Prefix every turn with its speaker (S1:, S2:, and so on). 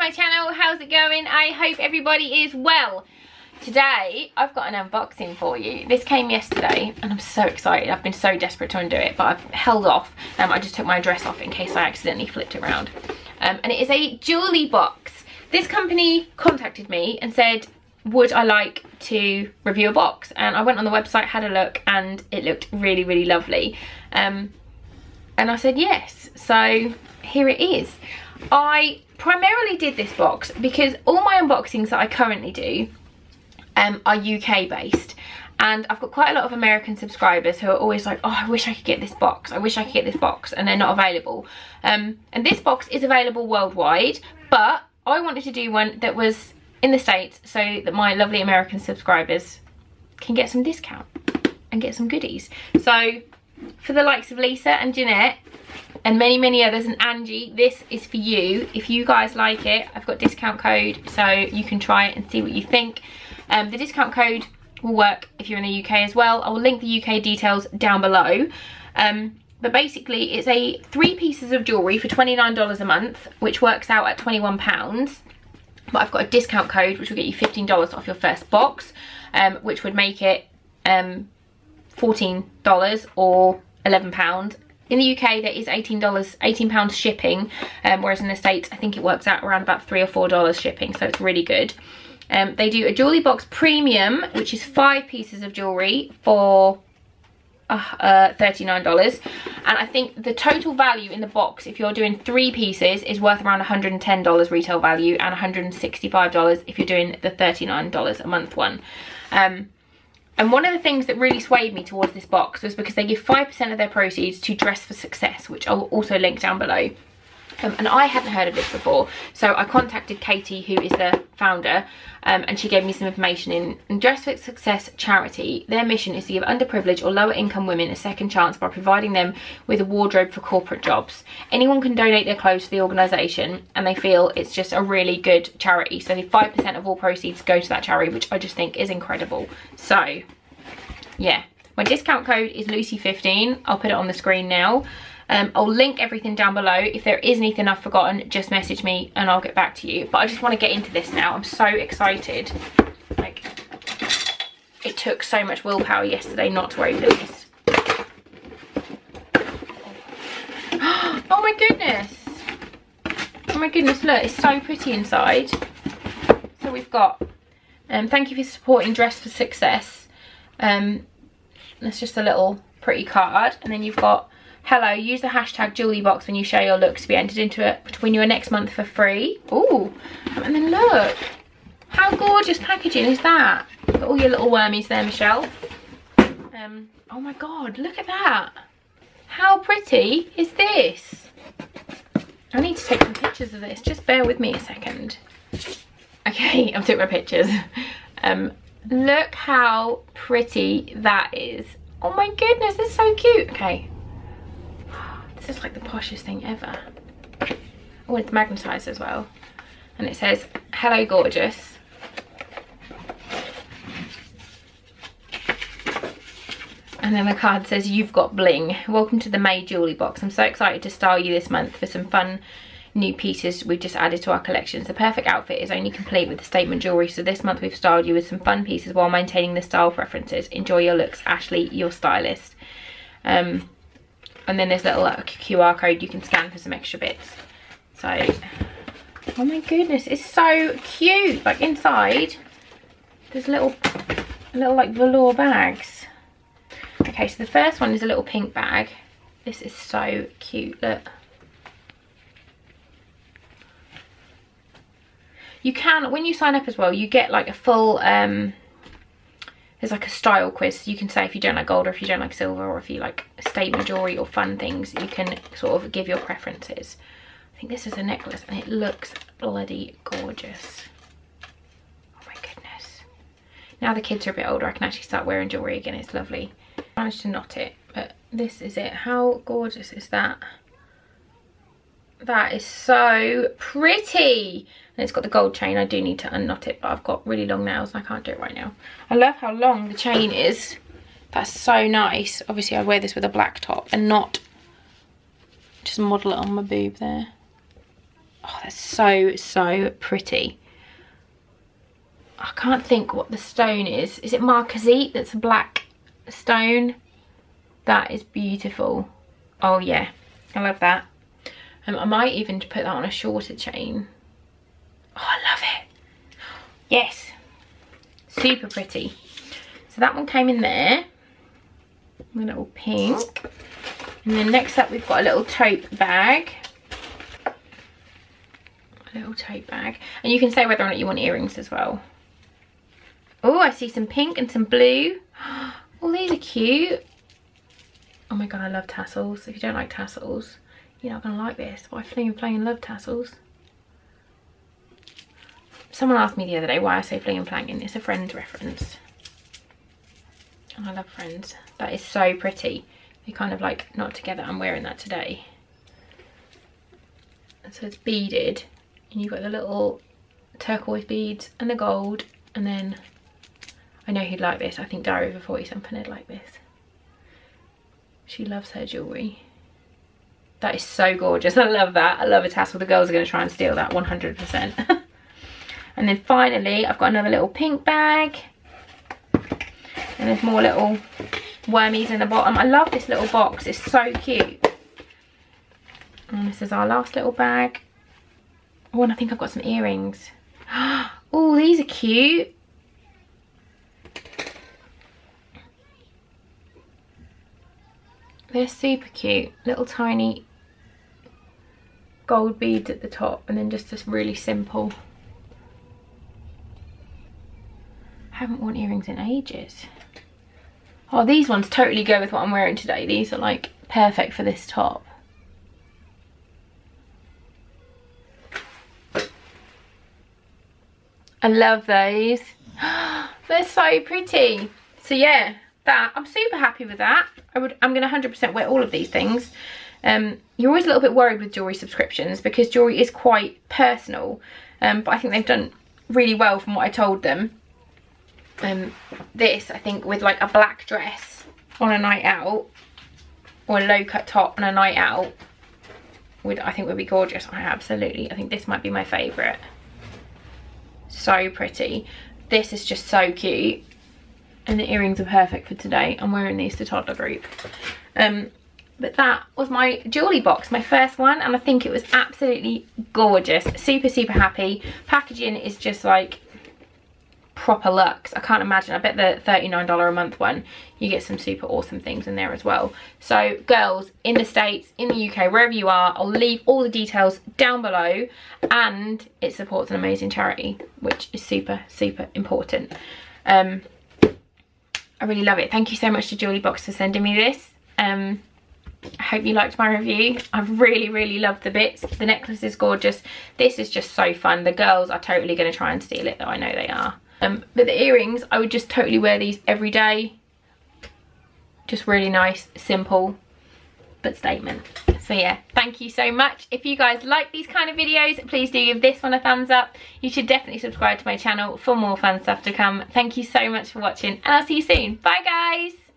S1: my channel, how's it going? I hope everybody is well. Today I've got an unboxing for you. This came yesterday and I'm so excited. I've been so desperate to undo it, but I've held off. I just took my dress off in case I accidentally flipped it around. And it is a Jewlybox. This company contacted me and said, would I like to review a box? And I went on the website, had a look, and it looked really, really lovely. And I said yes, so here it is. I primarily did this box because all my unboxings that I currently do are UK based, and I've got quite a lot of American subscribers who are always like, oh, I wish I could get this box, I wish I could get this box, and they're not available. And this box is available worldwide, but I wanted to do one that was in the States so that my lovely American subscribers can get some discount and get some goodies. So for the likes of Lisa and Jeanette and many others and Angie, this is for you. If you guys like it, I've got discount code so you can try it and see what you think. The discount code will work if you're in the UK as well. I will link the UK details down below. But basically it's 3 pieces of jewellery for $29 a month, which works out at £21. But I've got a discount code which will get you $15 off your first box, which would make it $14 or £11. In the UK there is £18 shipping, whereas in the States I think it works out around about $3 or $4 shipping, so it's really good. They do a Jewlybox Premium, which is 5 pieces of jewellery for $39, and I think the total value in the box, if you're doing 3 pieces, is worth around $110 retail value and $165 if you're doing the $39 a month one. And one of the things that really swayed me towards this box was because they give 5% of their proceeds to Dress for Success, which I'll also link down below. And I hadn't heard of this before, so I contacted Katie, who is the founder, and she gave me some information. In Dress for Success charity, their mission is to give underprivileged or lower income women a second chance by providing them with a wardrobe for corporate jobs. Anyone can donate their clothes to the organisation, and they feel it's just a really good charity. So 5% of all proceeds go to that charity, which I just think is incredible. So yeah, my discount code is Lucy15. I'll put it on the screen now. I'll link everything down below. If there is anything I've forgotten, just message me and I'll get back to you. But I just want to get into this now. I'm so excited. Like, it took so much willpower yesterday not to open this. Oh my goodness. Oh my goodness, look, it's so pretty inside. So we've got, thank you for supporting Dress for Success. That's just a little pretty card. And then you've got, hello, use the hashtag Jewlybox when you share your looks to be entered into it to win you next month for free. Ooh, and then look, how gorgeous packaging is that? Got all your little wormies there, Michelle. Oh my god, look at that. How pretty is this? I need to take some pictures of this. Just bear with me a second. Okay, I've took my pictures. Look how pretty that is. Oh my goodness, it's so cute. Okay. This is like the poshest thing ever. Oh, it's magnetised as well. And it says, hello gorgeous. And then the card says, you've got bling. Welcome to the May Jewlybox. I'm so excited to style you this month for some fun new pieces we've just added to our collections. The perfect outfit is only complete with the statement jewellery, so this month we've styled you with some fun pieces while maintaining the style preferences. Enjoy your looks, Ashley, your stylist. And then there's a little QR code you can scan for some extra bits. So, oh my goodness, it's so cute. Like inside, there's little like velour bags. Okay, so the first one is a little pink bag. This is so cute, look. You can, when you sign up as well, you get like a full, there's like a style quiz. So you can say if you don't like gold or if you don't like silver or if you like statement jewellery or fun things, you can sort of give your preferences. I think this is a necklace and it looks bloody gorgeous. Oh my goodness. Now the kids are a bit older, I can actually start wearing jewellery again. It's lovely. I managed to knot it, but this is it. How gorgeous is that? That is so pretty. And it's got the gold chain. I do need to unknot it, but I've got really long nails and I can't do it right now. I love how long the chain is. That's so nice. Obviously I'd wear this with a black top and not just model it on my boob there. Oh, that's so, so pretty. I can't think what the stone is. Is it marquisite? That's a black stone. That is beautiful. Oh yeah, I love that. I might even put that on a shorter chain. Oh, I love it. Yes, super pretty. So that one came in there, a little pink. And then next up we've got a little tote bag. A little tote bag. And you can say whether or not you want earrings as well. Oh, I see some pink and some blue. Oh, these are cute. Oh my god, I love tassels. If you don't like tassels, you're not going to like this. But I fling and flang and love tassels. Someone asked me the other day why I say fling and flanging. It's a Friends reference. And I love Friends. That is so pretty. They kind of like knot together. I'm wearing that today. And so it's beaded. And you've got the little turquoise beads and the gold. And then, I know who'd like this. I think Diary of a 40-something would like this. She loves her jewellery. That is so gorgeous. I love that. I love a tassel. The girls are going to try and steal that 100%. And then finally, I've got another little pink bag. And there's more little wormies in the bottom. I love this little box. It's so cute. And this is our last little bag. Oh, and I think I've got some earrings. Oh, these are cute. They're super cute. Little tiny gold beads at the top and then just this really simple. I haven't worn earrings in ages. Oh, these ones totally go with what I'm wearing today. These are like perfect for this top. I love those. They're so pretty. So yeah, that I'm super happy with that. I'm gonna 100% wear all of these things. You're always a little bit worried with jewelry subscriptions because jewelry is quite personal, but I think they've done really well from what I told them. This, I think, with like a black dress on a night out or a low cut top on a night out, I think would be gorgeous. I think this might be my favourite. So pretty. This is just so cute. And the earrings are perfect for today. I'm wearing these to toddler group. But that was my jewellery box, my first one, and I think it was absolutely gorgeous. Super, super happy. Packaging is just like proper luxe. I can't imagine. I bet the $39 a month one, you get some super awesome things in there as well. So girls in the States, in the UK, wherever you are, I'll leave all the details down below, and it supports an amazing charity, which is super, super important. I really love it. Thank you so much to Jewlybox for sending me this. I hope you liked my review. I've really, really loved the bits. The necklace is gorgeous. This is just so fun. The girls are totally going to try and steal it, though. I know they are. But the earrings, I would just totally wear these every day. Just really nice, simple, but statement. So yeah, thank you so much. If you guys like these kind of videos, please do give this one a thumbs up. You should definitely subscribe to my channel for more fun stuff to come. Thank you so much for watching, and I'll see you soon. Bye guys.